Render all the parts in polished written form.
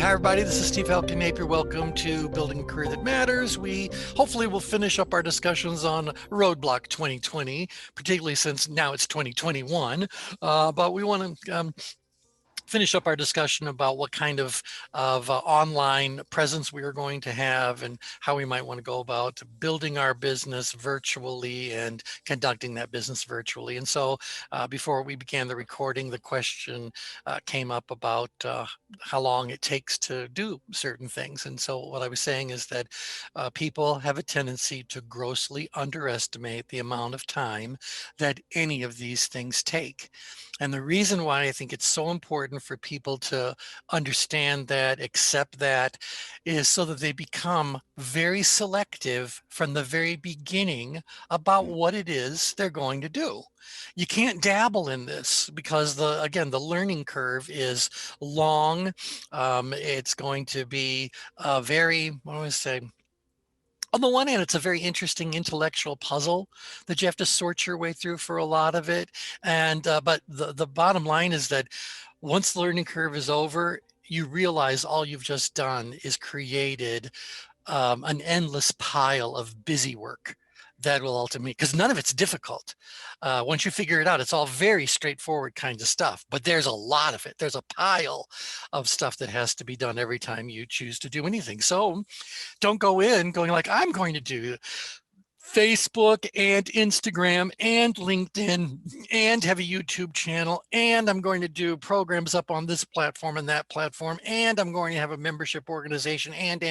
Hi, everybody. This is Steve Halpy Napier. Welcome to Building a Career That Matters. We hopefully will finish up our discussions on Roadblock 2020, particularly since now it's 2021. But we want to finish up our discussion about what kind of online presence we are going to have and how we might want to go about building our business virtually and conducting that business virtually. And so before we began the recording, the question came up about how long it takes to do certain things. And so what I was saying is that people have a tendency to grossly underestimate the amount of time that any of these things take. And the reason why I think it's so important for people to understand that, accept that, is so that they become very selective from the very beginning about what it is they're going to do. You can't dabble in this because again, the learning curve is long. It's going to be very, what do I say? On the one hand, it's a very interesting intellectual puzzle that you have to sort your way through for a lot of it. And but the bottom line is that once the learning curve is over, you realize all you've just done is created an endless pile of busy work that will ultimately, because none of it's difficult. Once you figure it out, it's all very straightforward kinds of stuff, but there's a lot of it. There's a pile of stuff that has to be done every time you choose to do anything. So don't go in going like, I'm going to do Facebook and Instagram and LinkedIn and have a YouTube channel, and I'm going to do programs up on this platform and that platform, and I'm going to have a membership organization and.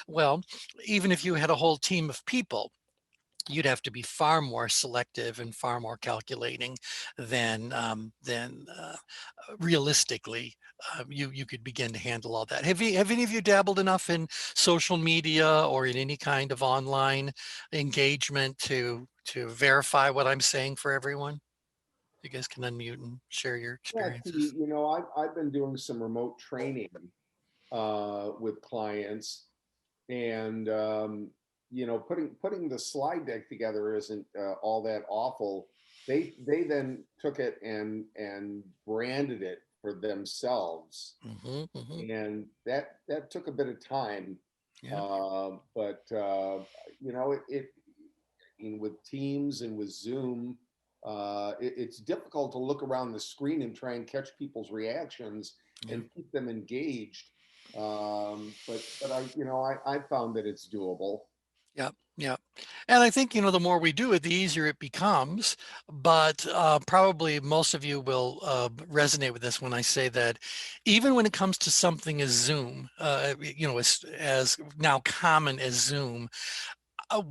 Well, even if you had a whole team of people, you'd have to be far more selective and far more calculating than realistically you could begin to handle all that. Have any of you dabbled enough in social media or in any kind of online engagement to verify what I'm saying for everyone? You guys can unmute and share your Yeah, experiences. I've been doing some remote training with clients, and putting the slide deck together isn't all that awful. They then took it and branded it for themselves, Hmm, hmm. and that took a bit of time. Yeah. But with Teams and with Zoom, it's difficult to look around the screen and try and catch people's reactions Yeah. and keep them engaged. But I found that it's doable. Yeah, yeah. And I think, the more we do it, the easier it becomes. But probably most of you will resonate with this when I say that even when it comes to something as Zoom, as now common as Zoom,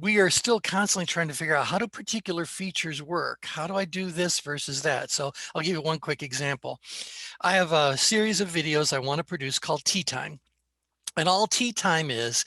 we are still constantly trying to figure out how do particular features work? How do I do this versus that? So I'll give you one quick example. I have a series of videos I want to produce called Tea Time. And all Tea Time is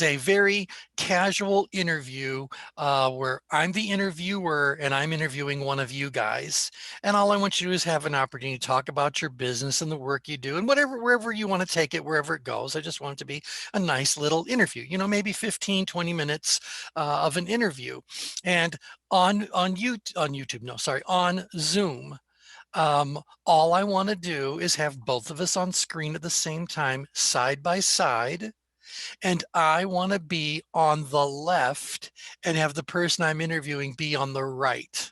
a very casual interview where I'm the interviewer and I'm interviewing one of you guys. And all I want you to do is have an opportunity to talk about your business and the work you do and wherever you want to take it, wherever it goes. I just want it to be a nice little interview, maybe 15, 20 minutes of an interview. And on YouTube, no, sorry, on Zoom, all I want to do is have both of us on screen at the same time, side by side. And I want to be on the left and have the person I'm interviewing be on the right.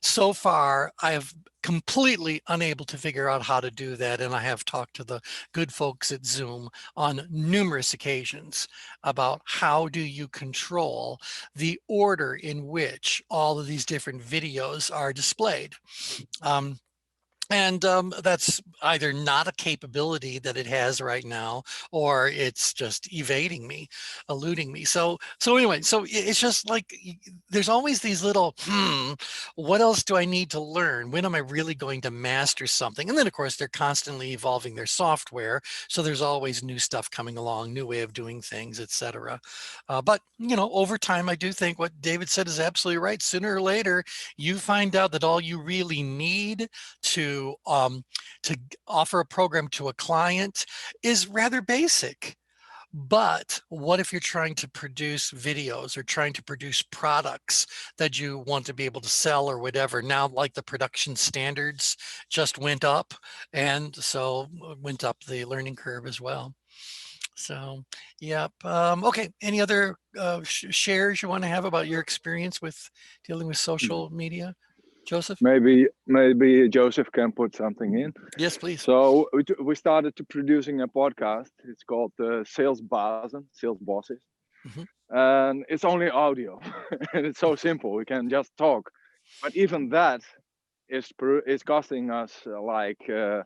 So far, I have completely unable to figure out how to do that. And I have talked to the good folks at Zoom on numerous occasions about how do you control the order in which all of these different videos are displayed. And that's either not a capability that it has right now, or it's just evading me, eluding me. So anyway, so it's just like there's always these little, what else do I need to learn? When am I really going to master something? And then of course they're constantly evolving their software, so there's always new stuff coming along, new way of doing things, etc. But over time, I do think what David said is absolutely right. Sooner or later, you find out that all you really need to offer a program to a client is rather basic. But what if you're trying to produce videos or trying to produce products that you want to be able to sell or whatever? Now, like the production standards just went up, and so went up the learning curve as well. So, yep. Okay. Any other shares you want to have about your experience with dealing with social media, Joseph? Maybe Joseph can put something in. Yes, please. So we started to producing a podcast. It's called Sales Bazen, Sales Bosses, Hmm. and it's only audio, and it's so simple. We can just talk, but even that is costing us like 1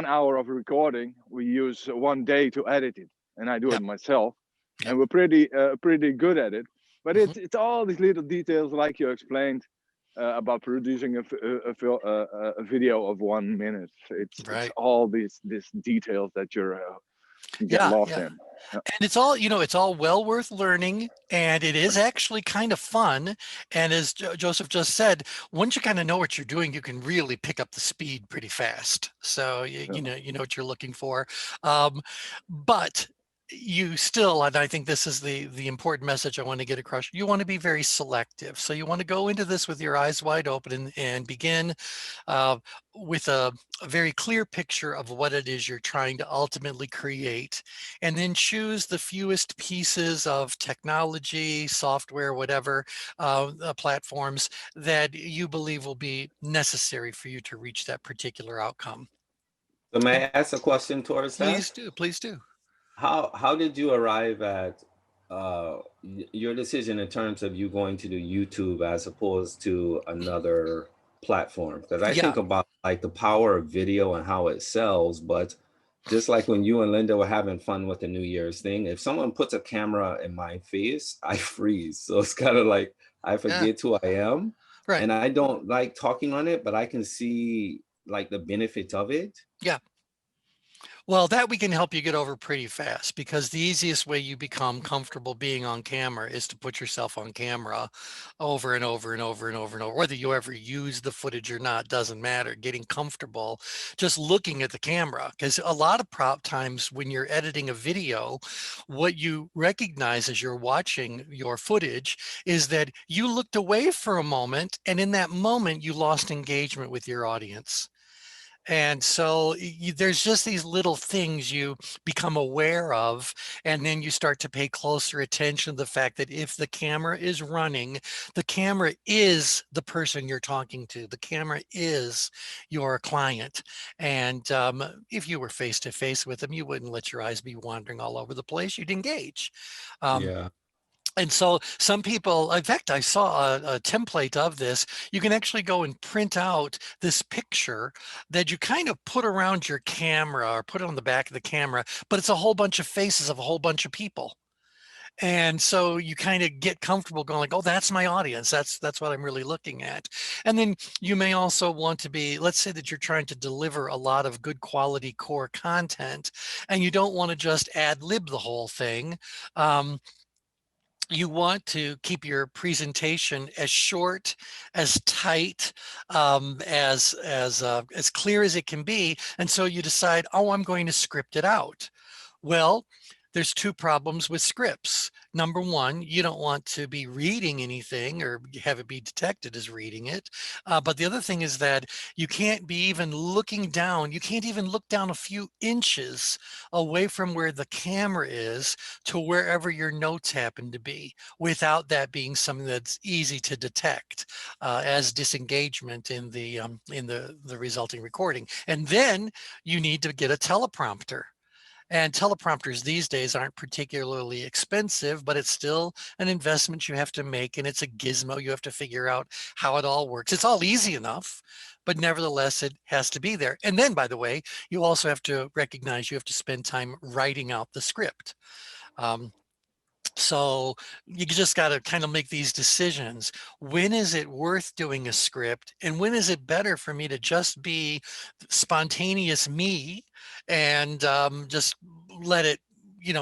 hour of recording. We use 1 day to edit it, and I do it Yep. myself, Yep. and we're pretty good at it. But Hmm. it's all these little details, like you explained, about producing a video of 1 minute. It's Right. all these details that you get Yeah. lost Yeah. in. Yeah, And it's all, it's all well worth learning, and it is actually kind of fun. And as Joseph just said, once you kind of know what you're doing, you can really pick up the speed pretty fast. So yeah. you know what you're looking for. But you still, and I think this is the important message I want to get across, you want to be very selective. So you want to go into this with your eyes wide open, and begin uh, with a very clear picture of what it is you're trying to ultimately create, and then choose the fewest pieces of technology, software, whatever, platforms that you believe will be necessary for you to reach that particular outcome. So may And I ask a question towards that? please do, please do. How did you arrive at your decision in terms of you going to do YouTube as opposed to another platform? Because I Yeah, think about like the power of video and how it sells, but just like when you and Linda were having fun with the New Year's thing, if someone puts a camera in my face, I freeze. So it's kind of like I yeah, forget who I am, right. and I don't like talking on it, but I can see like the benefit of it. Yeah. Well, that we can help you get over pretty fast, because the easiest way you become comfortable being on camera is to put yourself on camera over and over and over and over and over. Whether you ever use the footage or not doesn't matter. Getting comfortable just looking at the camera, because a lot of prop times when you're editing a video, what you recognize as you're watching your footage is that you looked away for a moment, and in that moment you lost engagement with your audience. And so there's just these little things you become aware of, and then you start to pay closer attention to the fact that if the camera is running, the camera is the person you're talking to. The camera is your client. And if you were face to face with them, you wouldn't let your eyes be wandering all over the place. You'd engage. Um, Yeah. and so some people, in fact, I saw a template of this. You can actually go and print out this picture that you kind of put around your camera or put it on the back of the camera, but it's a whole bunch of faces of a whole bunch of people. And so you kind of get comfortable going like, oh, that's my audience. That's what I'm really looking at. And then you may also want to be, let's say that you're trying to deliver a lot of good quality core content, and you don't want to just ad lib the whole thing. You want to keep your presentation as short, as tight, as clear as it can be, and so you decide, oh, I'm going to script it out. Well, there's two problems with scripts. Number one, you don't want to be reading anything or have it be detected as reading it. But the other thing is that you can't be even looking down. You can't even look down a few inches away from where the camera is to wherever your notes happen to be, without that being something that's easy to detect as disengagement in the resulting recording. And then you need to get a teleprompter. And teleprompters these days aren't particularly expensive, but it's still an investment you have to make. And it's a gizmo. You have to figure out how it all works. It's all easy enough, but nevertheless, it has to be there. And then, by the way, you also have to recognize you have to spend time writing out the script. Um, so you just got to kind of make these decisions. When is it worth doing a script? And when is it better for me to just be spontaneous me and just let it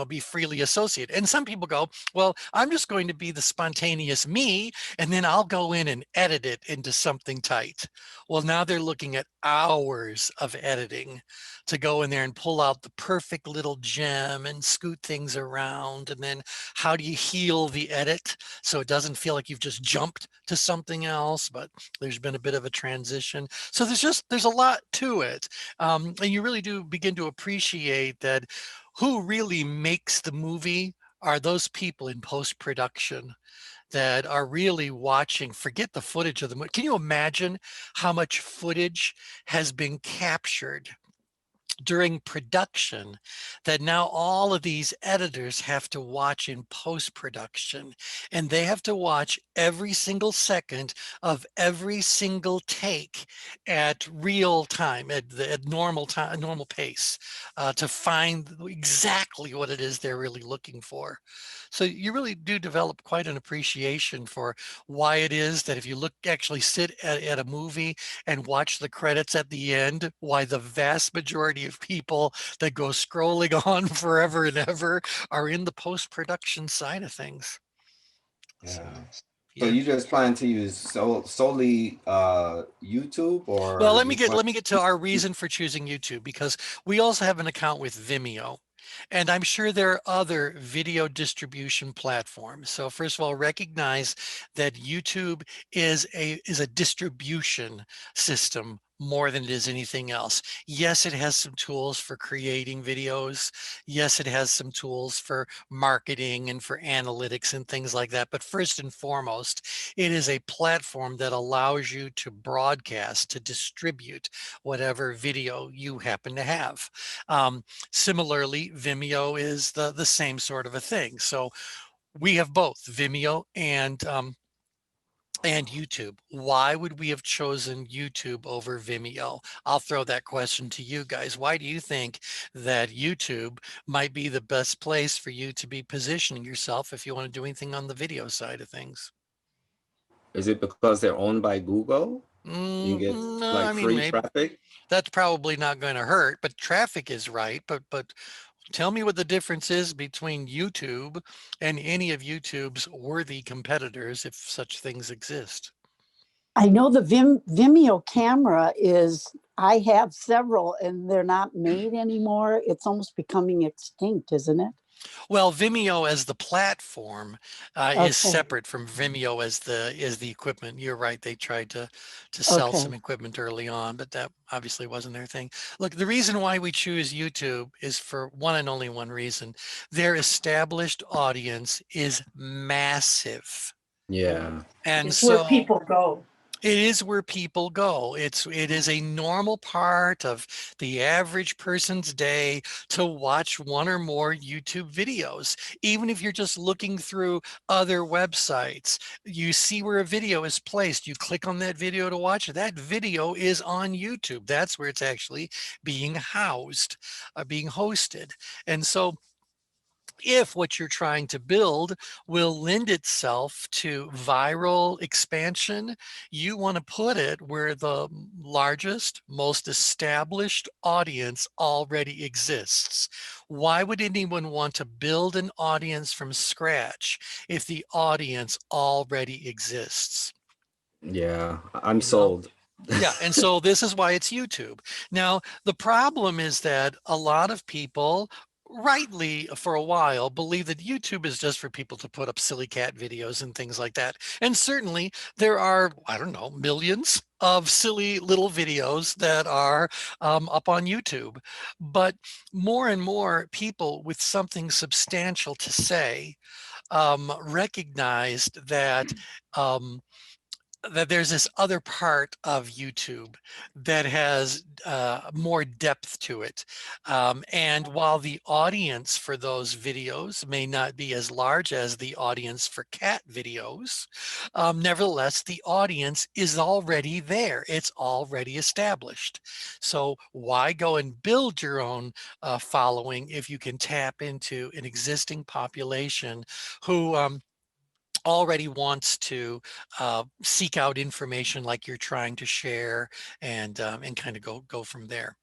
be freely associated. And some people go, well, I'm just going to be the spontaneous me, and then I'll go in and edit it into something tight. Well, now they're looking at hours of editing to go in there and pull out the perfect little gem and scoot things around. And then how do you heal the edit so it doesn't feel like you've just jumped to something else, but there's been a bit of a transition. So there's a lot to it. And you really do begin to appreciate that who really makes the movie are those people in post-production that are really watching. Forget the footage of the movie. Can you imagine how much footage has been captured during production that now all of these editors have to watch in post-production, and they have to watch every single second of every single take at real time, at normal time, normal pace, to find exactly what it is they're really looking for. So you really do develop quite an appreciation for why it is that if you actually sit at a movie and watch the credits at the end, why the vast majority of people that go scrolling on forever and ever are in the post-production side of things. Yeah. So, So yeah. you just plan to use solely YouTube, Well, or let me you get plan? let me get to our reason for choosing YouTube, because we also have an account with Vimeo. And I'm sure there are other video distribution platforms. So first of all, recognize that YouTube is a distribution system more than it is anything else. Yes, it has some tools for creating videos. Yes, it has some tools for marketing and for analytics and things like that. But first and foremost, it is a platform that allows you to broadcast, to distribute whatever video you happen to have. Similarly, Vimeo is the same sort of a thing. So we have both Vimeo and YouTube. Why would we have chosen YouTube over Vimeo? I'll throw that question to you guys. Why do you think that YouTube might be the best place for you to be positioning yourself if you want to do anything on the video side of things? Is it because they're owned by Google? You get No, like I mean, free maybe traffic? that's probably not going to hurt, but traffic is right. But tell me what the difference is between YouTube and any of YouTube's worthy competitors, if such things exist. I know the Vimeo camera is, I have several and they're not made anymore. It's almost becoming extinct, isn't it? Well, Vimeo as the platform is Okay. separate from Vimeo as the equipment. You're right; they tried to sell Okay. some equipment early on, but that obviously wasn't their thing. Look, the reason why we choose YouTube is for one and only one reason: their established audience is massive, Yeah. and It's where so people go. it is where people go. It is a normal part of the average person's day to watch one or more YouTube videos. Even if you're just looking through other websites, you see where a video is placed. You click on that video to watch it. That video is on YouTube. That's where it's actually being housed, being hosted. And so if what you're trying to build will lend itself to viral expansion, you want to put it where the largest, most established audience already exists. Why would anyone want to build an audience from scratch if the audience already exists? Yeah. I'm You know? sold. Yeah, and so this is why it's YouTube. Now, the problem is that a lot of people, rightly for a while, believe that YouTube is just for people to put up silly cat videos and things like that. And certainly there are, I don't know, millions of silly little videos that are up on YouTube. But more and more people with something substantial to say recognized um, that there's this other part of YouTube that has more depth to it. And while the audience for those videos may not be as large as the audience for cat videos, nevertheless, the audience is already there. It's already established. So why go and build your own following if you can tap into an existing population who already wants to seek out information like you're trying to share and kind of go from there.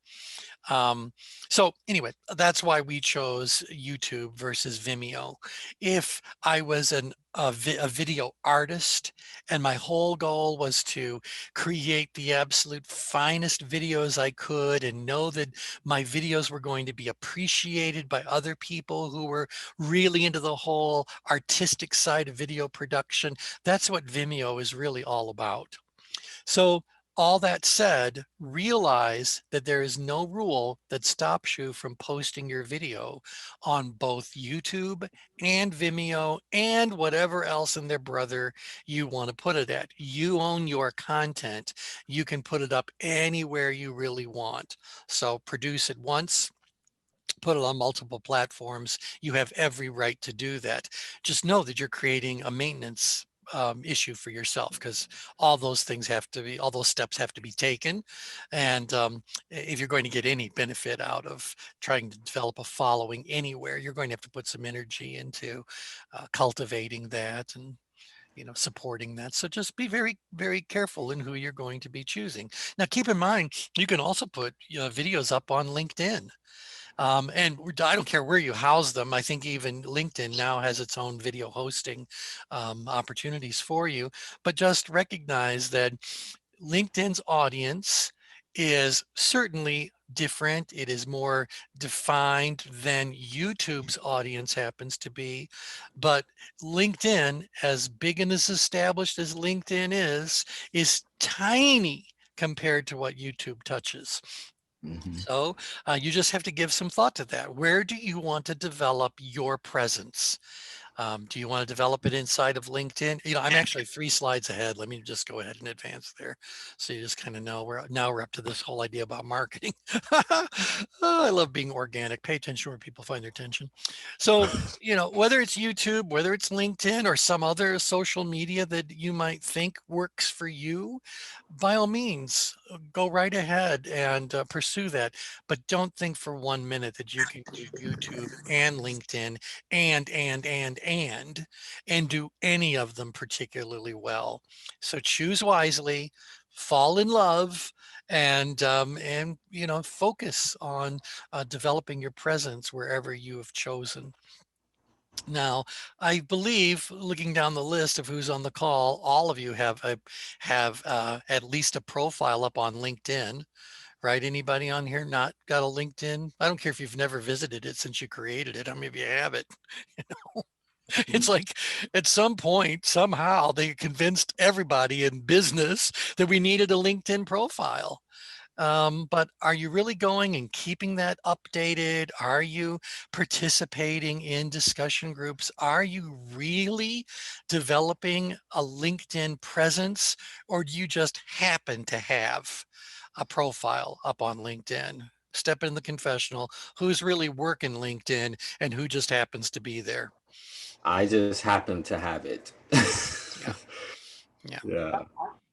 So anyway, that's why we chose YouTube versus Vimeo. If I was a video artist and my whole goal was to create the absolute finest videos I could and know that my videos were going to be appreciated by other people who were really into the whole artistic side of video production, that's what Vimeo is really all about. So all that said, realize that there is no rule that stops you from posting your video on both YouTube and Vimeo and whatever else in their brother you want to put it at. You own your content. You can put it up anywhere you really want. So produce it once, put it on multiple platforms. You have every right to do that. Just know that you're creating a maintenance issue for yourself, because all those steps have to be taken. And if you're going to get any benefit out of trying to develop a following anywhere, you're going to have to put some energy into cultivating that and supporting that. So just be very, very careful in who you're going to be choosing. Now, keep in mind, you can also put videos up on LinkedIn. And I don't care where you house them. I think even LinkedIn now has its own video hosting opportunities for you. But just recognize that LinkedIn's audience is certainly different. It is more defined than YouTube's audience happens to be. But LinkedIn, as big and as established as LinkedIn is tiny compared to what YouTube touches. So you just have to give some thought to that. Where do you want to develop your presence? Do you want to develop it inside of LinkedIn? I'm actually 3 slides ahead. Let me just go ahead and advance there. So you just kind of know we're up to this whole idea about marketing. Oh, I love being organic. Pay attention where people find their attention. So, whether it's YouTube, whether it's LinkedIn or some other social media that you might think works for you, by all means, go right ahead and pursue that. But don't think for 1 minute that you can do YouTube and LinkedIn and do any of them particularly well. So choose wisely, fall in love, and focus on developing your presence wherever you have chosen. Now, I believe, looking down the list of who's on the call, all of you have at least a profile up on LinkedIn, right? Anybody on here not got a LinkedIn? I don't care if you've never visited it since you created it. How many of you have it? It's like at some point, somehow they convinced everybody in business that we needed a LinkedIn profile. But are you really going and keeping that updated? Are you participating in discussion groups? Are you really developing a LinkedIn presence, or do you just happen to have a profile up on LinkedIn? Step in the confessional. Who's really working LinkedIn and who just happens to be there? I just happen to have it. Yeah. Yeah. Yeah.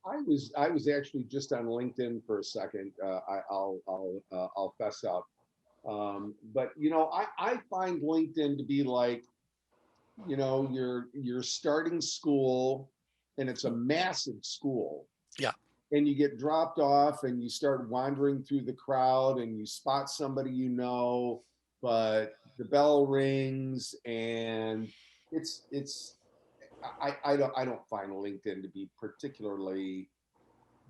I was actually just on LinkedIn for a second. I'll fess up. But I find LinkedIn to be like, you're starting school, and it's a massive school. Yeah. And you get dropped off and you start wandering through the crowd and you spot somebody, but the bell rings, and I don't find LinkedIn to be particularly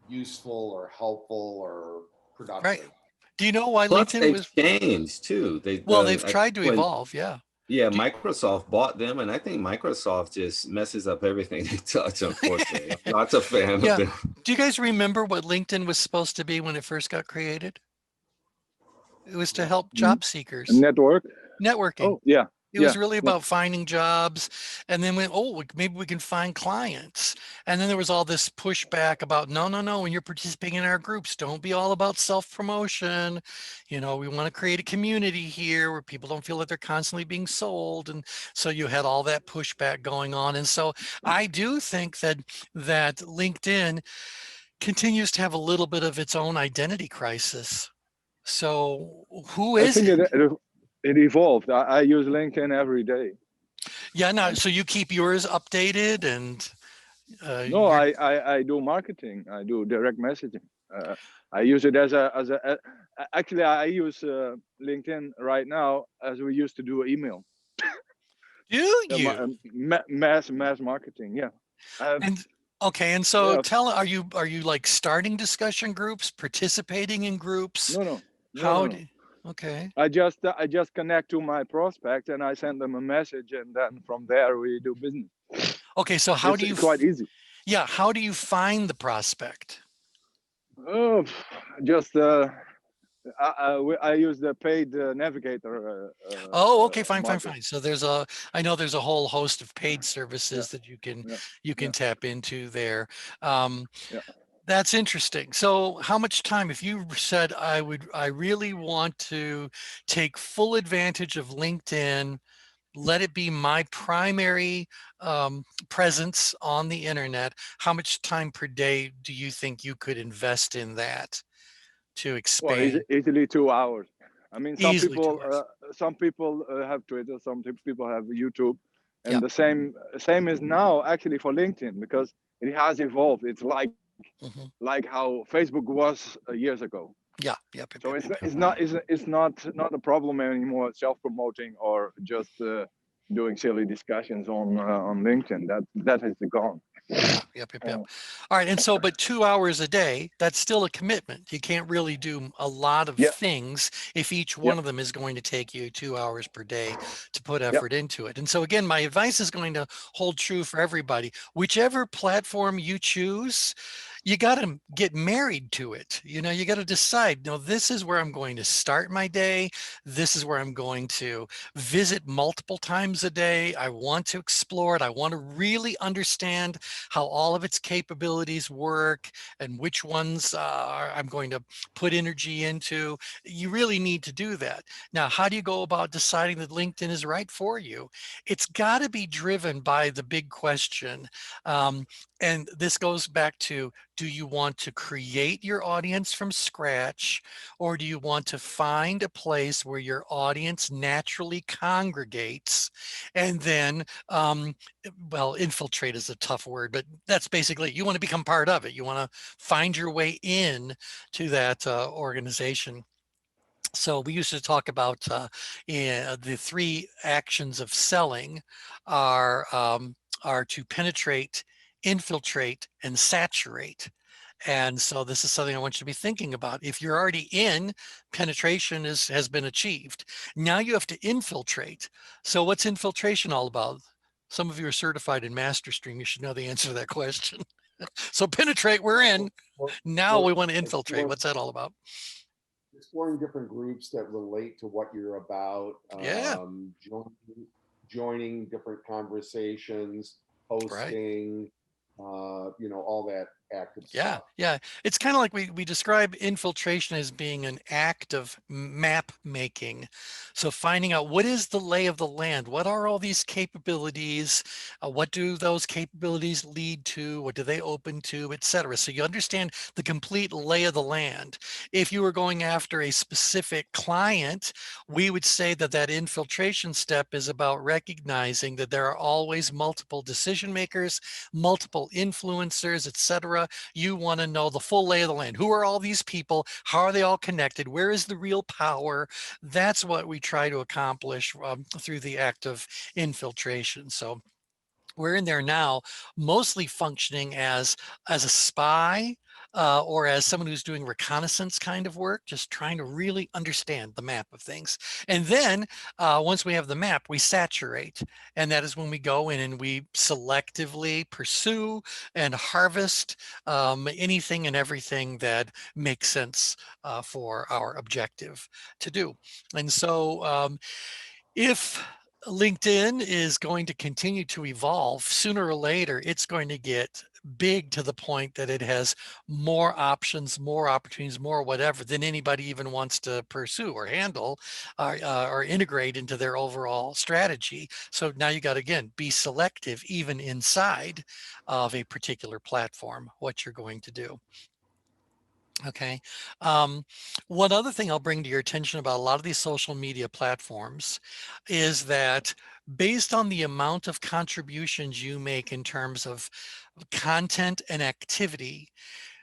useful or helpful or productive. Right. Do you know why Plus, LinkedIn they've was? changed too. They've Tried to evolve. Yeah. Yeah, Do you- Microsoft bought them, and I think Microsoft just messes up everything they touch, unfortunately. I'm not a fan Yeah. of them. Do you guys remember what LinkedIn was supposed to be when it first got created? It was to help job seekers, Network. networking. Oh, yeah. It was Yeah. really Yeah. about finding jobs, and then maybe we can find clients. And then there was all this pushback about no, when you're participating in our groups, don't be all about self-promotion. We want to create a community here where people don't feel that they're constantly being sold. And so you had all that pushback going on. And so I do think that LinkedIn continues to have a little bit of its own identity crisis. So who I is think it? it evolved. I use LinkedIn every day. Yeah, no, so you keep yours updated and No, I do marketing. I do direct messaging. I use it as actually I use LinkedIn right now as we used to do email. Do you? Mass marketing, yeah. And okay, and so Yeah. are you like starting discussion groups, participating in groups? No. How do okay. I just connect to my prospect and I send them a message, and then from there we do business. Okay, so how do you quite easy. Yeah, how do you find the prospect? Oh, just I use the paid navigator. Oh, okay, fine. market. So I know there's a whole host of paid services that Yeah. you can Yeah. tap into there. Um, Yeah. That's interesting. So how much time, if you said I really want to take full advantage of LinkedIn, let it be my primary presence on the internet, how much time per day do you think you could invest in that to Well, expand? easily 2 hours. I mean, Easily 2 hours. some people have Twitter, some people have YouTube, and Yep. the same is now actually for LinkedIn, because it has evolved. It's Hmm. like how Facebook was years ago. Yeah. Yep. So it's not a problem anymore self-promoting or just doing silly discussions on LinkedIn. That has gone. Yeah, yep. All right, and so, but 2 hours a day, that's still a commitment. You can't really do a lot of Yeah. things if each Yeah. one of them is going to take you 2 hours per day to put Yeah. effort into it. And so again, my advice is going to hold true for everybody. Whichever platform you choose, you got to get married to it. You know, you got to decide, no, this is where I'm going to start my day. This is where I'm going to visit multiple times a day. I want to explore it. I want to really understand how all of its capabilities work and which ones I'm going to put energy into. You really need to do that. Now, how do you go about deciding that LinkedIn is right for you? It's got to be driven by the big question. And this goes back to, do you want to create your audience from scratch, or do you want to find a place where your audience naturally congregates and then well, infiltrate is a tough word, but that's basically, you want to become part of it. You want to find your way in to that organization. So we used to talk about the three actions of selling are to penetrate, infiltrate, and saturate. And so this is something I want you to be thinking about. If you're already in, penetration has been achieved. Now you have to infiltrate. So what's infiltration all about? Some of you are certified in MasterStream. You should know the answer to that question. So penetrate, we're in. Now we want to infiltrate. What's that all about? Exploring different groups that relate to what you're about. Yeah. Joining different conversations, Right. hosting, all that active Yeah, stuff. yeah. It's kind of like we describe infiltration as being an act of map making. So finding out what is the lay of the land, what are all these capabilities, what do those capabilities lead to, what do they open to, etc. So you understand the complete lay of the land. If you were going after a specific client, we would say that that infiltration step is about recognizing that there are always multiple decision makers, multiple influencers, etc. You want to know the full lay of the land. Who are all these people? How are they all connected? Where is the real power? That's what we try to accomplish through the act of infiltration. So we're in there now, mostly functioning as a spy or as someone who's doing reconnaissance kind of work, just trying to really understand the map of things. And then once we have the map, we saturate. And that is when we go in and we selectively pursue and harvest anything and everything that makes sense for our objective to do. And so if LinkedIn is going to continue to evolve, sooner or later, it's going to get big to the point that it has more options, more opportunities, more whatever than anybody even wants to pursue or handle or integrate into their overall strategy. So now you got to, again, be selective even inside of a particular platform, what you're going to do. Okay. One other thing I'll bring to your attention about a lot of these social media platforms is that based on the amount of contributions you make in terms of content and activity,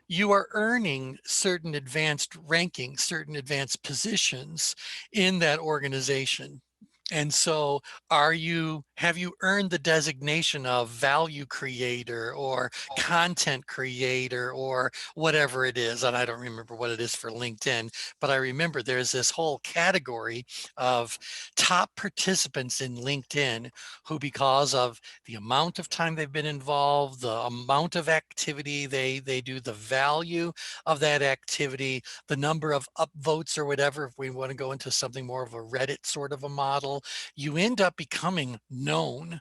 you are earning certain advanced rankings, certain advanced positions in that organization. And so have you earned the designation of value creator or content creator or whatever it is? And I don't remember what it is for LinkedIn, but I remember there's this whole category of top participants in LinkedIn who, because of the amount of time they've been involved, the amount of activity they do, the value of that activity, the number of upvotes or whatever, if we want to go into something more of a Reddit sort of a model, you end up becoming known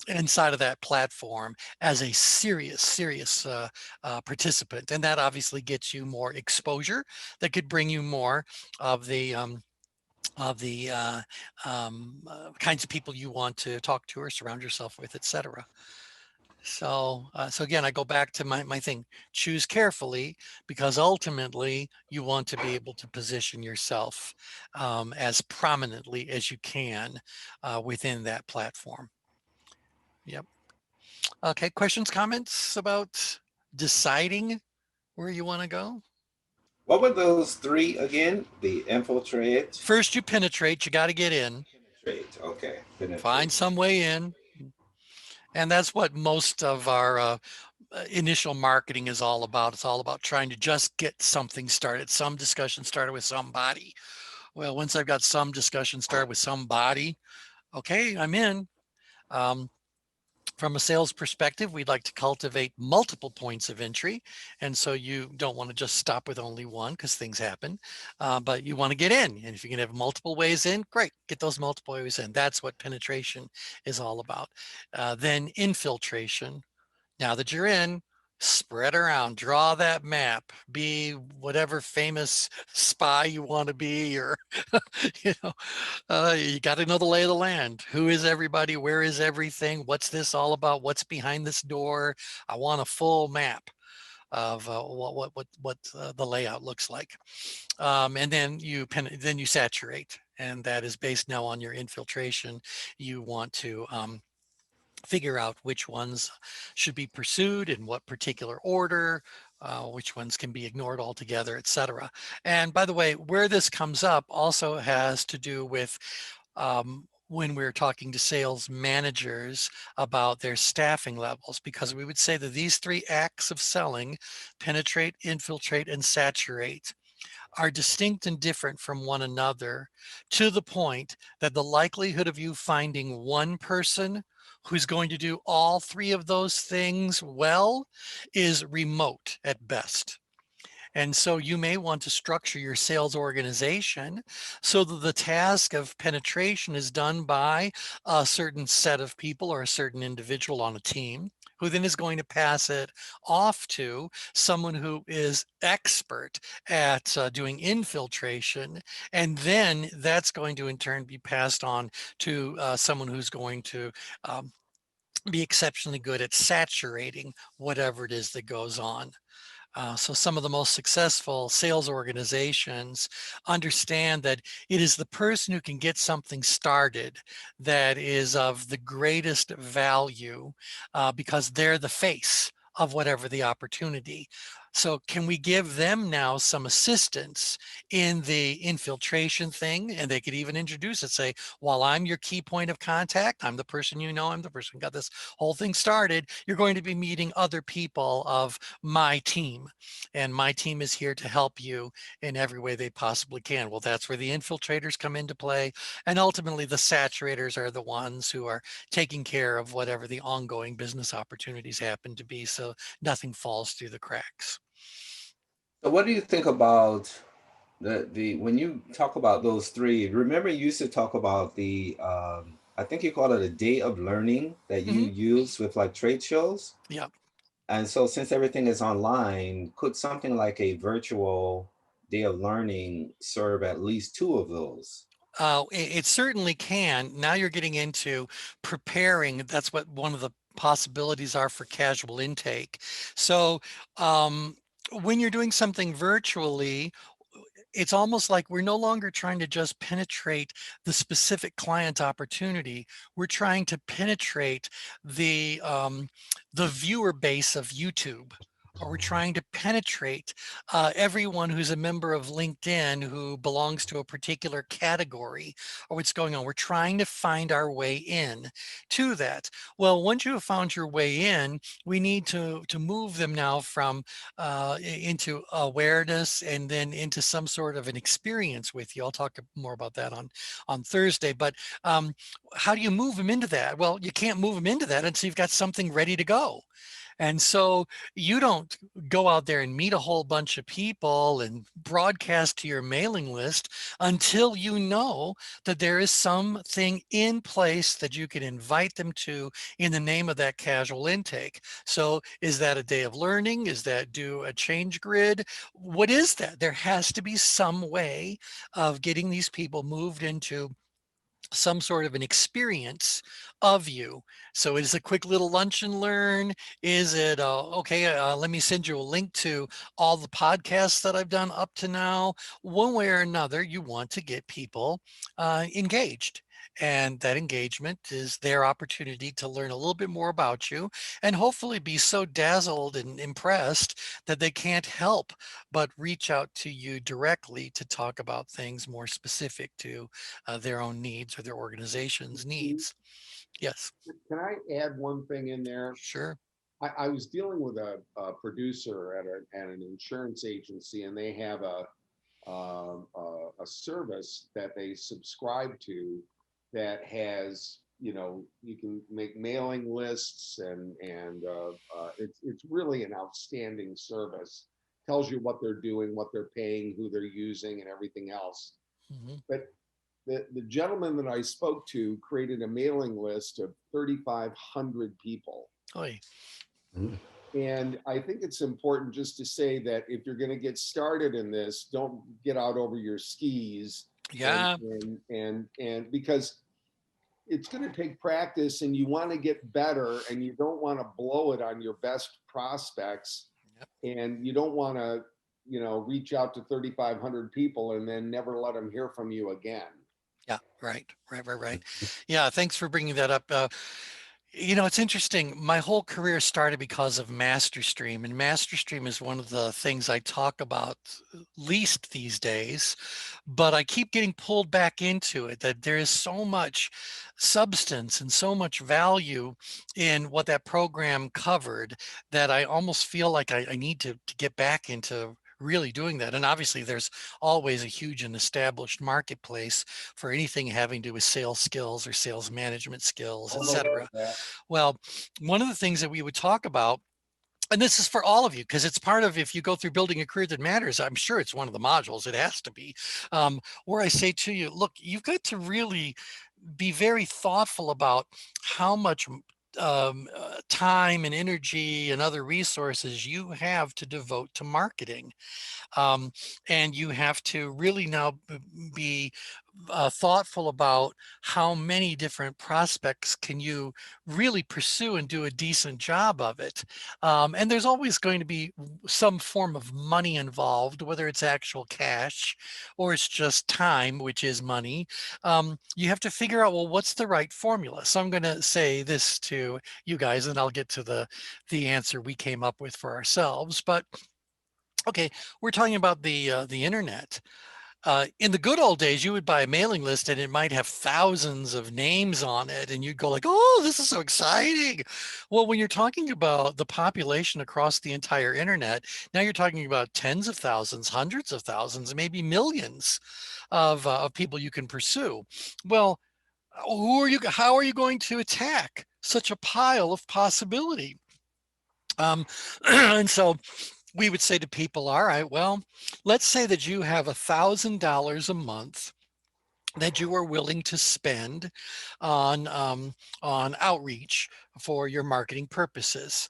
inside of that platform as a serious participant. And that obviously gets you more exposure that could bring you more of the kinds of people you want to talk to or surround yourself with, etc. So again, I go back to my thing, choose carefully, because ultimately you want to be able to position yourself as prominently as you can within that platform. Yep. Okay, questions, comments about deciding where you want to go? What were those three again? The infiltrate, First, you penetrate, you got to get in, penetrate. Okay, penetrate. find some way in. And that's what most of our initial marketing is all about. It's all about trying to just get something started, some discussion started with somebody. Well, once I've got some discussion started with somebody, okay, I'm in. Um, from a sales perspective, we'd like to cultivate multiple points of entry. And so you don't want to just stop with only one, because things happen, but you want to get in. And if you can have multiple ways in, great, get those multiple ways in. That's what penetration is all about. Then infiltration. Now that you're in, spread around, draw that map, be whatever famous spy you want to be, or, you got to know the lay of the land. Who is everybody? Where is everything? What's this all about? What's behind this door? I want a full map of what the layout looks like. And then you saturate, and that is based now on your infiltration. You want to figure out which ones should be pursued in what particular order, which ones can be ignored altogether, etc. And by the way, where this comes up also has to do with when we're talking to sales managers about their staffing levels, because we would say that these three acts of selling, penetrate, infiltrate, and saturate, are distinct and different from one another, to the point that the likelihood of you finding one person who's going to do all three of those things well is remote at best. And so you may want to structure your sales organization so that the task of penetration is done by a certain set of people or a certain individual on a team, who then is going to pass it off to someone who is expert at doing infiltration. And then that's going to in turn be passed on to someone who's going to be exceptionally good at saturating whatever it is that goes on. So some of the most successful sales organizations understand that it is the person who can get something started that is of the greatest value, because they're the face of whatever the opportunity. So can we give them now some assistance in the infiltration thing? And they could even introduce it, say, while I'm your key point of contact, I'm the person I'm the person who got this whole thing started, you're going to be meeting other people of my team. And my team is here to help you in every way they possibly can. Well, that's where the infiltrators come into play. And ultimately, the saturators are the ones who are taking care of whatever the ongoing business opportunities happen to be, so nothing falls through the cracks. So what do you think about the when you talk about those three? Remember, you used to talk about the I think you call it a day of learning that you use with like trade shows. Yeah. And so since everything is online, could something like a virtual day of learning serve at least two of those? It certainly can. Now you're getting into preparing. That's what one of the possibilities are for casual intake. So when you're doing something virtually, it's almost like we're no longer trying to just penetrate the specific client opportunity. We're trying to penetrate the viewer base of YouTube, or we're trying to penetrate everyone who's a member of LinkedIn who belongs to a particular category, or what's going on. We're trying to find our way in to that. Well, once you have found your way in, we need to move them now from into awareness and then into some sort of an experience with you. I'll talk more about that on Thursday. But how do you move them into that? Well, you can't move them into that until you've got something ready to go. And so you don't go out there and meet a whole bunch of people and broadcast to your mailing list until you know that there is something in place that you can invite them to in the name of that casual intake. So is that a day of learning? Is that do a change grid? What is that? There has to be some way of getting these people moved into some sort of an experience of you. So is a quick little lunch and learn? Is it, okay, let me send you a link to all the podcasts that I've done up to now? One way or another, you want to get people engaged. And that engagement is their opportunity to learn a little bit more about you and hopefully be so dazzled and impressed that they can't help but reach out to you directly to talk about things more specific to their own needs or their organization's needs. Yes, Can I add one thing in there? sure. I was dealing with a producer at an insurance agency, and they have a service that they subscribe to that has, you know, you can make mailing lists, and it's really an outstanding service. Tells you what they're doing, what they're paying, who they're using, and everything else. Mhm. But the gentleman that I spoke to created a mailing list of 3,500 people. Oy. Mm. And I think it's important just to say that if you're going to get started in this, don't get out over your skis. Yeah. And because it's going to take practice, and you want to get better, and you don't want to blow it on your best prospects, Yep. and you don't want to, you know, reach out to 3,500 people and then never let them hear from you again. Yeah, right. Yeah, thanks for bringing that up. You know, it's interesting. My whole career started because of MasterStream, and MasterStream is one of the things I talk about least these days, but I keep getting pulled back into it, that there is so much substance and so much value in what that program covered that I almost feel like I need to get back into really doing that. And obviously there's always a huge and established marketplace for anything having to do with sales skills or sales management skills, et All about cetera. that. Well, one of the things that we would talk about, and this is for all of you, because it's part of, if you go through Building a Career That Matters, I'm sure it's one of the modules, it has to be, where I say to you, look, you've got to really be very thoughtful about how much time and energy and other resources you have to devote to marketing. Um, and you have to really now be thoughtful about how many different prospects can you really pursue and do a decent job of it. And there's always going to be some form of money involved, whether it's actual cash or it's just time, which is money. You have to figure out, well, what's the right formula? So I'm going to say this to you guys, and I'll get to the answer we came up with for ourselves. But okay, we're talking about the internet. In the good old days, you would buy a mailing list and it might have thousands of names on it, and you'd go like, "Oh, this is so exciting!" Well, when you're talking about the population across the entire internet, now you're talking about tens of thousands, hundreds of thousands, maybe millions of people you can pursue. Well, who are you? How are you going to attack such a pile of possibility? And so we would say to people, all right, well, let's say that you have $1,000 a month that you are willing to spend on outreach for your marketing purposes.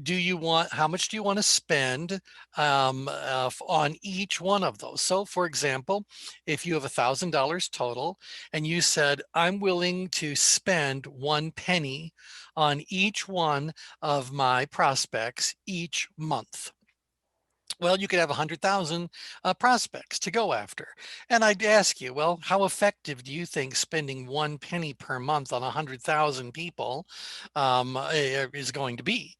Do you want, how much do you want to spend on each one of those? So for example, if you have $1,000 total and you said, I'm willing to spend 1 penny on each one of my prospects each month. Well, you could have 100,000 prospects to go after. And I'd ask you, well, how effective do you think spending 1 penny per month on 100,000 people is going to be?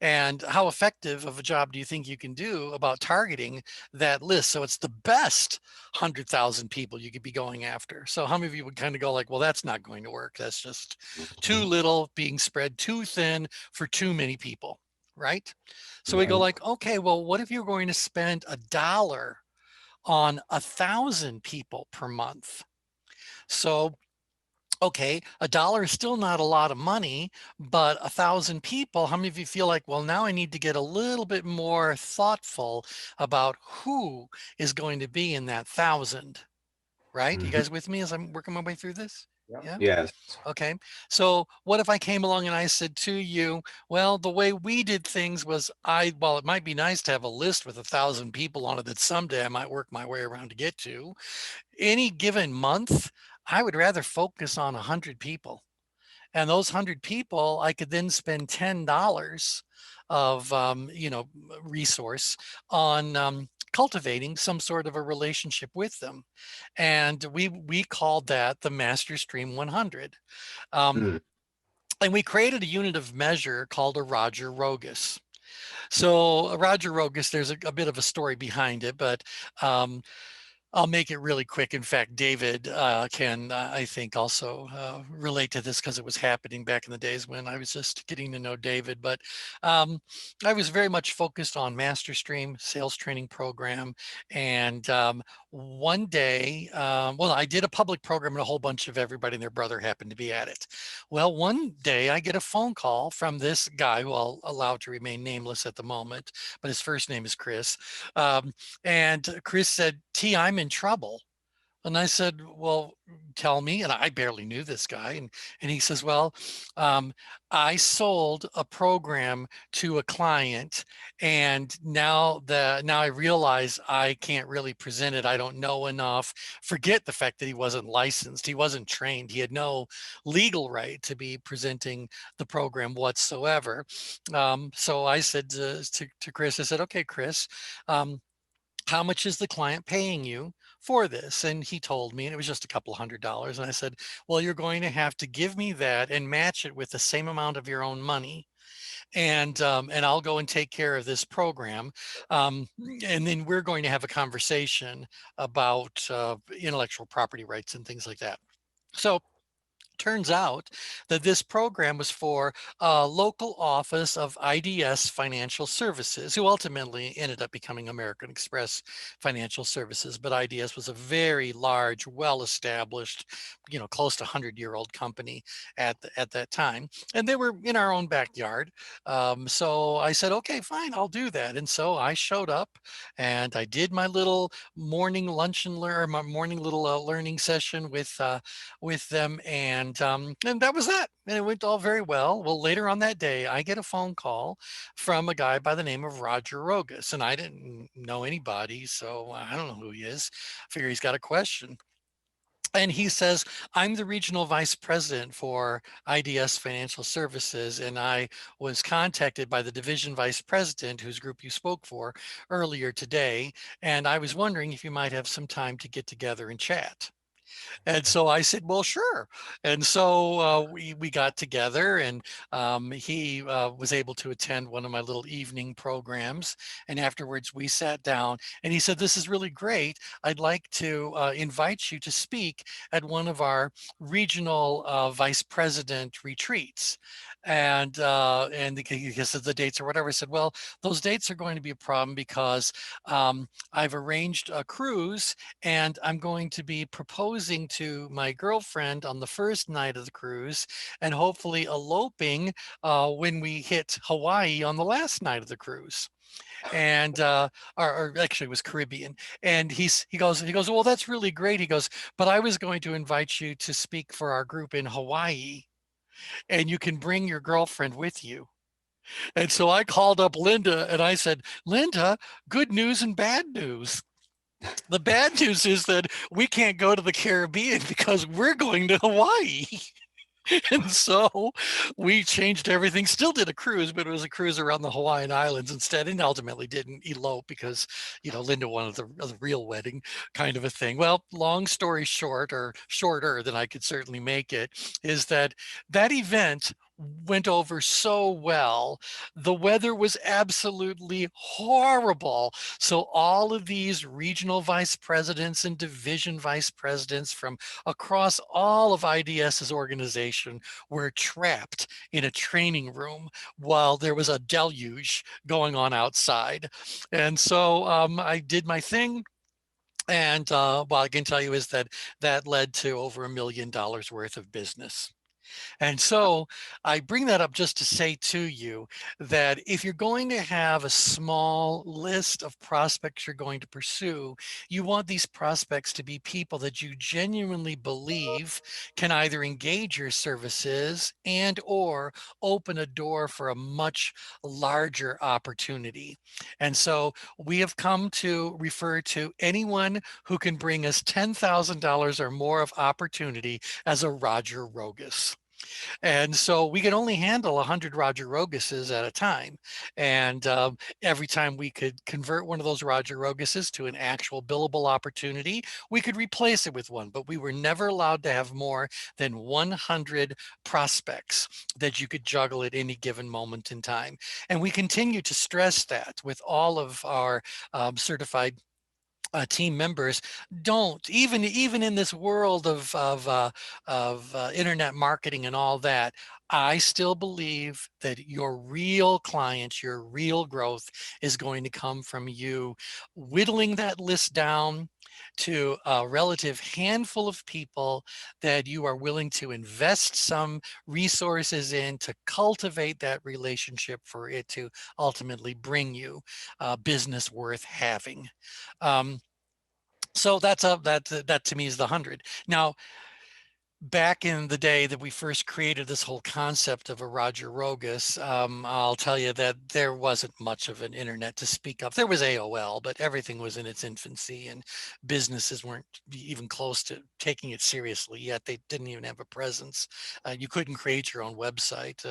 And how effective of a job do you think you can do about targeting that list? So it's the best 100,000 people you could be going after. So how many of you would kind of go like, well, that's not going to work. That's just too little, being spread too thin for too many people, right? So we go Right. like, okay, well, what if you're going to spend $1 on 1,000 people per month? So okay, $1 is still not a lot of money, but 1,000 people, how many of you feel like, well, now I need to get a little bit more thoughtful about who is going to be in that 1,000, right? You Mhm. guys with me as I'm working my way through this? Yeah. Yeah. Yes. Okay. So what if I came along and I said to you, well, the way we did things was well, it might be nice to have a list with 1,000 people on it that someday I might work my way around to get to. Any given month, I would rather focus on 100 people. And those 100 people, I could then spend $10 of, resource on cultivating some sort of a relationship with them. And we called that the Master Stream 100. Um, Mm. and we created a unit of measure called a Roger Rogus. So Roger Rogus, there's a bit of a story behind it, but I'll make it really quick. In fact, David can, I think, also relate to this because it was happening back in the days when I was just getting to know David. But I was very much focused on MasterStream sales training program. And one day, well, I did a public program and a whole bunch of everybody and their brother happened to be at it. Well, one day I get a phone call from this guy who I'll allow to remain nameless at the moment, but his first name is Chris. And Chris said, T, I'm in trouble. And I said, well, tell me. And I barely knew this guy. And he says, well, um, I sold a program to a client. And now I realize I can't really present it. I don't know enough. Forget the fact that he wasn't licensed. He wasn't trained. He had no legal right to be presenting the program whatsoever. So I said to Chris, I said, okay, Chris, how much is the client paying you for this? And he told me, and it was just a couple $100. And I said, well, you're going to have to give me that and match it with the same amount of your own money. And I'll go and take care of this program. And then we're going to have a conversation about intellectual property rights and things like that. So turns out that this program was for a local office of IDS Financial Services, who ultimately ended up becoming American Express Financial Services. But IDS was a very large, well-established, close to 100-year-old company at that time. And they were in our own backyard. So I said, okay, fine, I'll do that. And so I showed up and I did my little morning lunch and learn, my morning little learning session with them, and that was that. And it went all very well. Well, later on that day, I get a phone call from a guy by the name of Roger Rogus, and I didn't know anybody, so I don't know who he is. I figure he's got a question. And he says, I'm the regional vice president for IDS Financial Services, and I was contacted by the division vice president, whose group you spoke for earlier today. And I was wondering if you might have some time to get together and chat. And so I said, well, sure. And so we got together, and he was able to attend one of my little evening programs. And afterwards, we sat down, and he said, this is really great. I'd like to invite you to speak at one of our regional vice president retreats. And he said the dates or whatever. I said, well, those dates are going to be a problem because I've arranged a cruise, and I'm going to be proposing to my girlfriend on the first night of the cruise, and hopefully eloping when we hit Hawaii on the last night of the cruise. And or actually it was Caribbean. And he goes, well, that's really great. He goes, but I was going to invite you to speak for our group in Hawaii, and you can bring your girlfriend with you. And so I called up Linda and I said, Linda, good news and bad news. The bad news is that we can't go to the Caribbean because we're going to Hawaii. And so we changed everything, still did a cruise, but it was a cruise around the Hawaiian Islands instead, and ultimately didn't elope because, Linda wanted the real wedding kind of a thing. Well, long story short, or shorter than I could certainly make it, is that event went over so well. The weather was absolutely horrible. So all of these regional vice presidents and division vice presidents from across all of IDS's organization were trapped in a training room while there was a deluge going on outside. And so I did my thing. And what I can tell you is that that led to over $1 million worth of business. And so I bring that up just to say to you that if you're going to have a small list of prospects you're going to pursue, you want these prospects to be people that you genuinely believe can either engage your services and or open a door for a much larger opportunity. And so we have come to refer to anyone who can bring us $10,000 or more of opportunity as a Roger Rogus. And so we could only handle 100 Roger Roguses at a time. And every time we could convert one of those Roger Roguses to an actual billable opportunity, we could replace it with one. But we were never allowed to have more than 100 prospects that you could juggle at any given moment in time. And we continue to stress that with all of our certified team members. Don't even in this world of internet marketing and all that. I still believe that your real clients, your real growth is going to come from you whittling that list down to a relative handful of people that you are willing to invest some resources in to cultivate that relationship for it to ultimately bring you business worth having. Um, so that to me is the 100. Now, back in the day that we first created this whole concept of a Roger Rogus, I'll tell you that there wasn't much of an internet to speak of. There was AOL, but everything was in its infancy and businesses weren't even close to taking it seriously yet. They didn't even have a presence. You couldn't create your own website,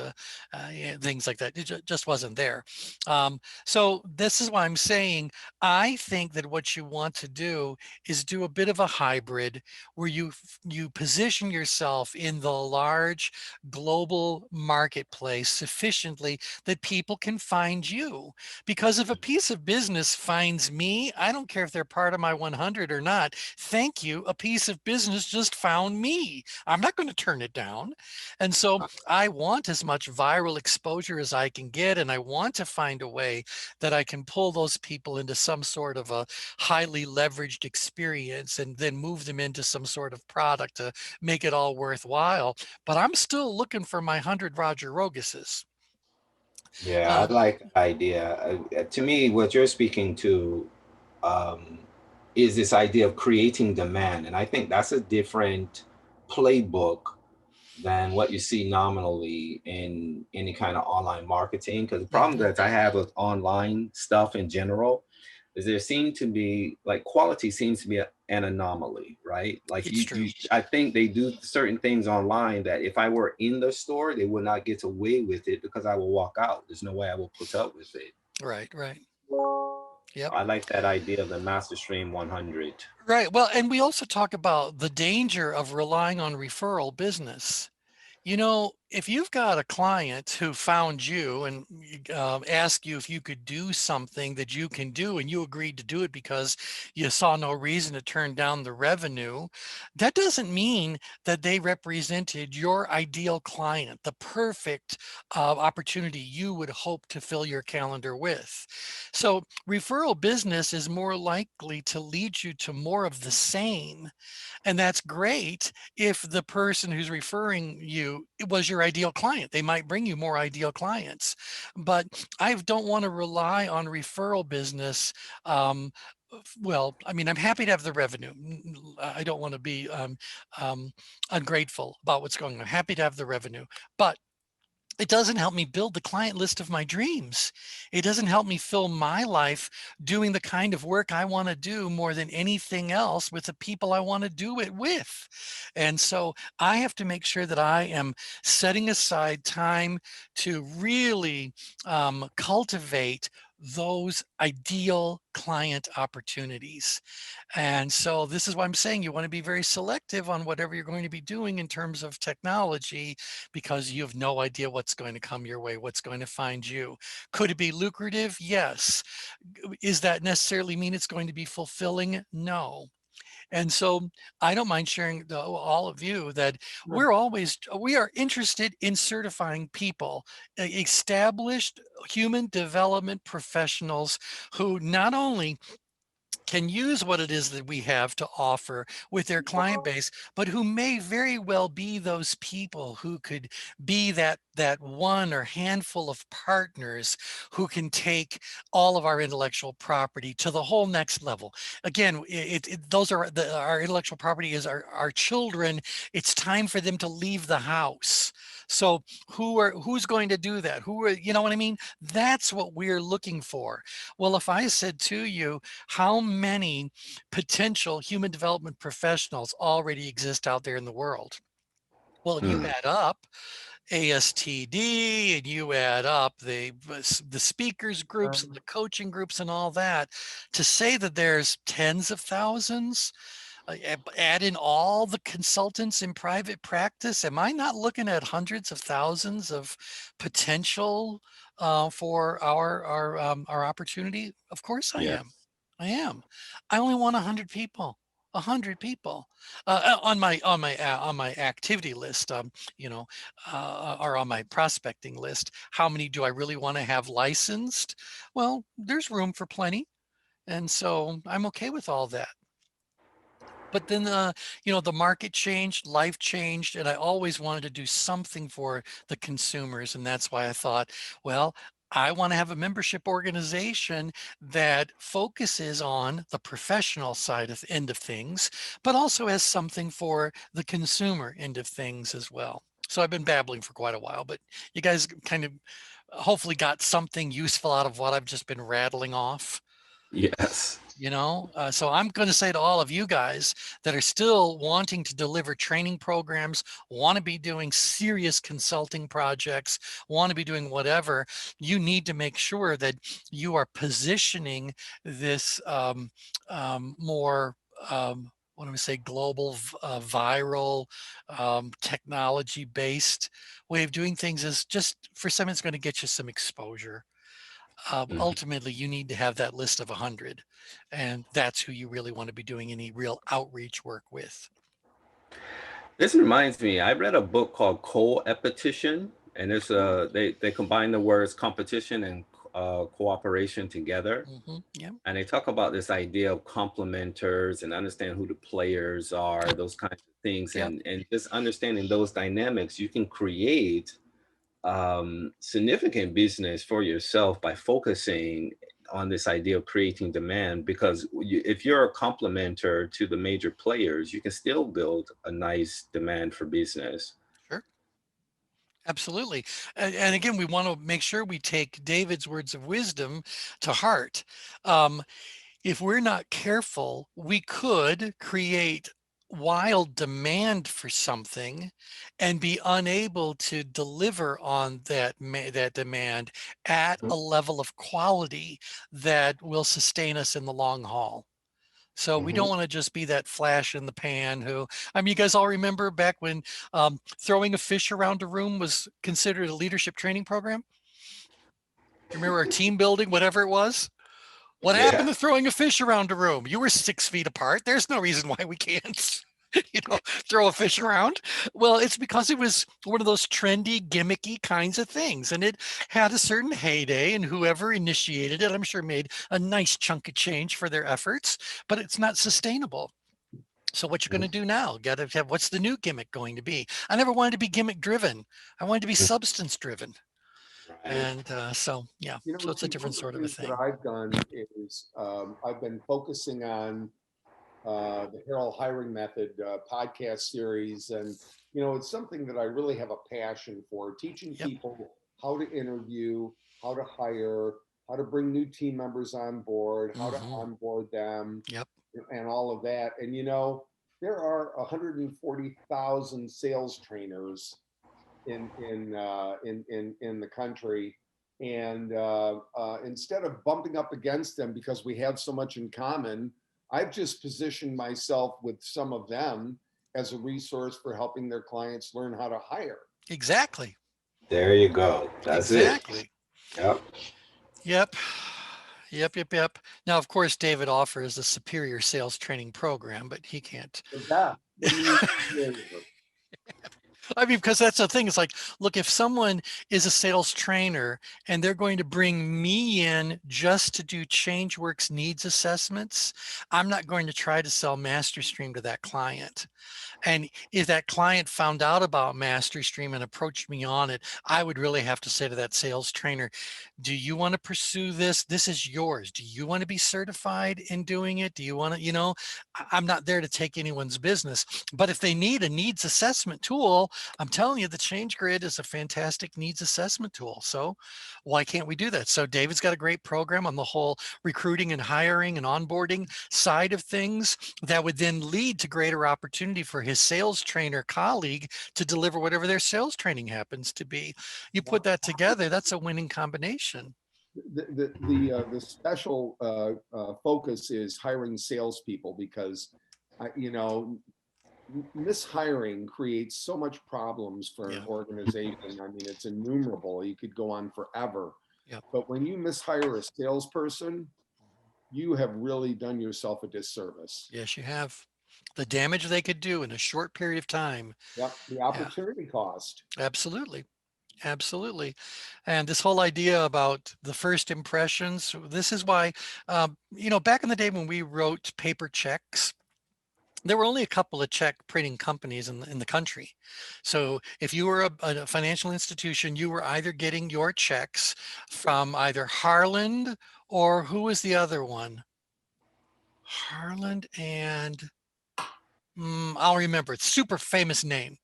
yeah, things like that. It just wasn't there. So this is why I'm saying I think that what you want to do is do a bit of a hybrid where you position yourself in the large global marketplace sufficiently that people can find you. Because if a piece of business finds me, I don't care if they're part of my 100 or not. Thank you. A piece of business just found me. I'm not going to turn it down. And so I want as much viral exposure as I can get. And I want to find a way that I can pull those people into some sort of a highly leveraged experience and then move them into some sort of product to make it all worthwhile. But I'm still looking for my 100 Roger Roguses. Yeah, I like the idea. To me, what you're speaking to um, is this idea of creating demand. And I think that's a different playbook than what you see nominally in any kind of online marketing. Because the problem that I have with online stuff in general is there seem to be like quality seems to be an anomaly, right? Like It's true. I think they do certain things online that if I were in the store, they would not get away with it because I will walk out. There's no way I will put up with it. Right, right. Yep. I like that idea of the master stream 100. Right. Well, and we also talk about the danger of relying on referral business. You know, if you've got a client who found you and asked you if you could do something that you can do, and you agreed to do it because you saw no reason to turn down the revenue, that doesn't mean that they represented your ideal client, the perfect opportunity you would hope to fill your calendar with. So referral business is more likely to lead you to more of the same. And that's great if the person who's referring you was your ideal client. They might bring you more ideal clients. But I don't want to rely on referral business. Well, I mean, I'm happy to have the revenue. I don't want to be um, ungrateful about what's going on. I'm happy to have the revenue. But it doesn't help me build the client list of my dreams. It doesn't help me fill my life doing the kind of work I want to do more than anything else with the people I want to do it with. And so I have to make sure that I am setting aside time to really cultivate those ideal client opportunities. And so this is why I'm saying you want to be very selective on whatever you're going to be doing in terms of technology, because you have no idea what's going to come your way, what's going to find you. Could it be lucrative? Yes. Is that necessarily mean it's going to be fulfilling? No. And so I don't mind sharing all of you that we are interested in certifying people, established human development professionals who not only can use what it is that we have to offer with their client base, but who may very well be those people who could be that one or handful of partners who can take all of our intellectual property to the whole next level. Again, those are our intellectual property is our children. It's time for them to leave the house. So who's going to do that? You know what I mean? That's what we're looking for. Well, if I said to you, how many potential human development professionals already exist out there in the world? Well, you Mm. add up ASTD and you add up the speakers groups and the coaching groups and all that, to say that there's tens of thousands, add in all the consultants in private practice, am I not looking at hundreds of thousands of potential for our opportunity? Of course I am. Yes. I am. I only want 100 people. 100 people on my activity list, or on my prospecting list. How many do I really want to have licensed? Well, there's room for plenty, and so I'm okay with all that. But then, the market changed, life changed, and I always wanted to do something for the consumers. And that's why I thought, well, I want to have a membership organization that focuses on the professional side of end of things, but also has something for the consumer end of things as well. So I've been babbling for quite a while, but you guys kind of hopefully got something useful out of what I've just been rattling off. Yes. So I'm going to say to all of you guys that are still wanting to deliver training programs, want to be doing serious consulting projects, want to be doing whatever, you need to make sure that you are positioning this more what do we say, global, viral, technology based way of doing things, is just for something that's going to get you some exposure. Mhm. Ultimately, you need to have that list of 100, and that's who you really want to be doing any real outreach work with. This reminds me, I read a book called Co-Epetition, and it's they combine the words competition and cooperation together. Yeah. And they talk about this idea of complementers and understand who the players are, those kinds of things, Yep. and just understanding those dynamics, you can create significant business for yourself by focusing on this idea of creating demand. Because if you're a complementer to the major players, you can still build a nice demand for business. Sure. Absolutely. And again, we want to make sure we take David's words of wisdom to heart. Um, if we're not careful, we could create wild demand for something and be unable to deliver on that demand at a level of quality that will sustain us in the long haul. So we don't Mhm. want to just be that flash in the pan who, I mean, you guys all remember back when throwing a fish around a room was considered a leadership training program? Remember our team building, whatever it was? What happened Yeah. to throwing a fish around a room? You were 6 feet apart. There's no reason why we can't, throw a fish around. Well, it's because it was one of those trendy, gimmicky kinds of things. And it had a certain heyday, and whoever initiated it, I'm sure made a nice chunk of change for their efforts, but it's not sustainable. So what you're going to do now? Got to have, what's the new gimmick going to be? I never wanted to be gimmick driven. I wanted to be substance driven. Right. And so, yeah, so it's a See, one different of the sort of a things that thing. I've done is I've been focusing on the Harold Hiring Method podcast series. And, it's something that I really have a passion for, teaching Yep. people how to interview, how to hire, how to bring new team members on board, how to Hmm. onboard them, Yep. and all of that. And, there are 140,000 sales trainers in the country. And instead of bumping up against them because we have so much in common, I've just positioned myself with some of them as a resource for helping their clients learn how to hire. Exactly. There you go. That's it. Exactly. Yep. Yep. Yep. Now, of course, David offers a superior sales training program, but he can't. Yeah. What do you mean? I mean, because that's the thing. It's like, look, if someone is a sales trainer and they're going to bring me in just to do ChangeWorks needs assessments, I'm not going to try to sell MasterStream to that client. And if that client found out about MasterStream and approached me on it, I would really have to say to that sales trainer, do you want to pursue this? This is yours. Do you want to be certified in doing it? Do you want to, I'm not there to take anyone's business. But if they need a needs assessment tool, I'm telling you, the Change Grid is a fantastic needs assessment tool. So why can't we do that? So David's got a great program on the whole recruiting and hiring and onboarding side of things that would then lead to greater opportunity for his sales trainer colleague to deliver whatever their sales training happens to be. You put that together, that's a winning combination. The special focus is hiring salespeople because, mishiring creates so much problems for an organization. I mean, it's innumerable. You could go on forever. Yep. But when you mishire a salesperson, you have really done yourself a disservice. Yes, you have. The damage they could do in a short period of time. Yep, the opportunity cost. Absolutely. Absolutely. And this whole idea about the first impressions, this is why, back in the day when we wrote paper checks, there were only a couple of check printing companies in the country. So if you were a financial institution, you were either getting your checks from either Harland or who was the other one? Harland and I'll remember. It's super famous name.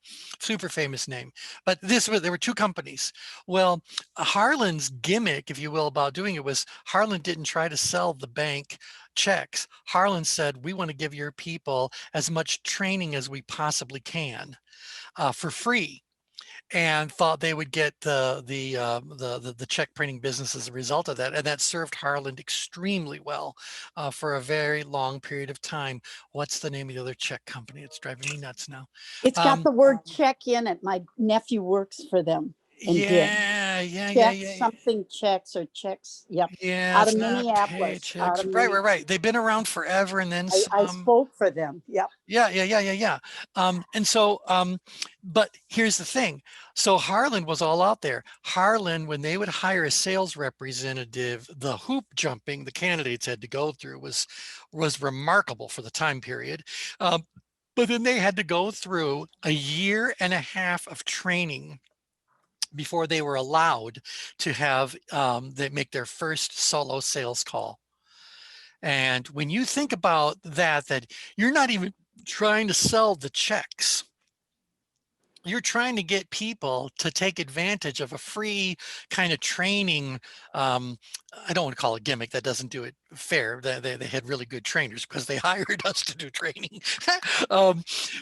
But there were two companies. Well, Harlan's gimmick, if you will, about doing it was Harlan didn't try to sell the bank checks. Harlan said, we want to give your people as much training as we possibly can for free, and thought they would get the check printing business as a result of that, and that served Harlan extremely well for a very long period of time. What's the name of the other check company? It's driving me nuts now. It's got the word check in it. My nephew works for them. And Yeah. Something checks or checks. Yep. Yeah, Out it's of not Minneapolis. paychecks. Right. They've been around forever, and then I some. spoke for them. Yep. Yeah. And so, but here's the thing. So Harlan was all out there. Harlan, when they would hire a sales representative, the hoop jumping the candidates had to go through was remarkable for the time period. But then they had to go through a year and a half of training before they were allowed to have they make their first solo sales call. And when you think about that you're not even trying to sell the checks. You're trying to get people to take advantage of a free kind of training. I don't want to call it gimmick. That doesn't do it fair. They had really good trainers because they hired us to do training.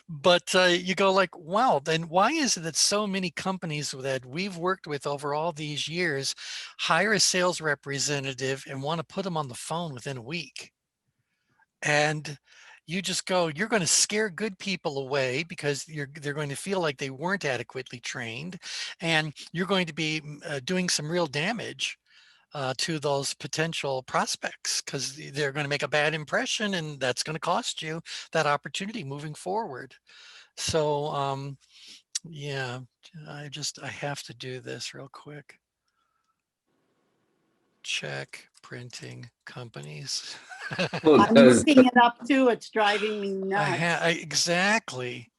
But you go like, wow, then why is it that so many companies that we've worked with over all these years hire a sales representative and want to put them on the phone within a week? And you just go, you're going to scare good people away because they're going to feel like they weren't adequately trained, and you're going to be doing some real damage to those potential prospects because they're going to make a bad impression, and that's going to cost you that opportunity moving forward. So yeah, I have to do this real quick. Check printing companies. I'm looking it up too. It's driving me nuts. Exactly.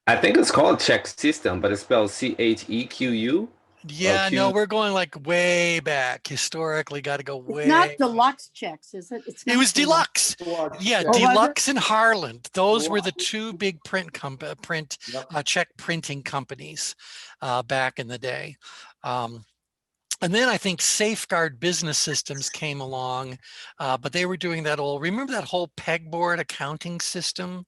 I think it's called Check System, but it's spelled CHEQU. Yeah, Q. no, we're going like way back historically. Got to go way. It's not deluxe checks, is it? It's not It was deluxe. Yeah, Oh, was Deluxe it? and Harland. Those were the two big check printing companies back in the day. And then I think Safeguard Business Systems came along, but they were doing that remember that whole pegboard accounting system?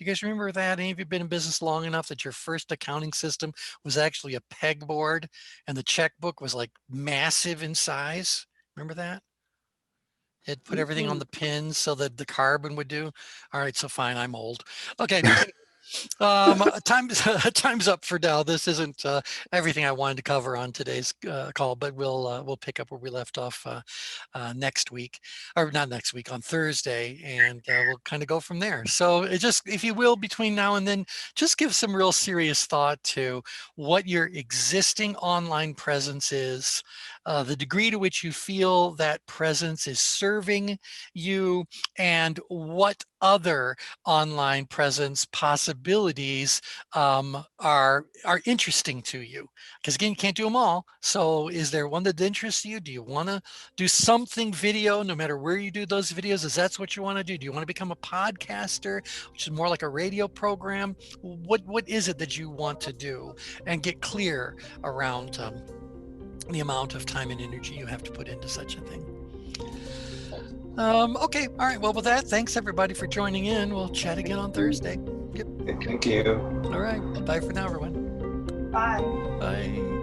you guys remember that? Any of you been in business long enough that your first accounting system was actually a pegboard and the checkbook was like massive in size? Remember that? It put everything on the pins so that the carbon would do. All right, so fine, I'm old. Okay. Time's up for now. This isn't everything I wanted to cover on today's call, but we'll pick up where we left off next week, or not next week, on Thursday, and we'll kind of go from there. So it just, if you will, between now and then, just give some real serious thought to what your existing online presence is, the degree to which you feel that presence is serving you, and what other online presence possibilities are interesting to you. Because again, you can't do them all. So is there one that interests you? Do you want to do something video, no matter where you do those videos? Is that what you want to do? Do you want to become a podcaster, which is more like a radio program? What is it that you want to do? And get clear around the amount of time and energy you have to put into such a thing. Okay, all right. Well, with that, thanks everybody for joining in. We'll chat again on Thursday. Yep. Thank you. All right. Bye for now, everyone. Bye. Bye.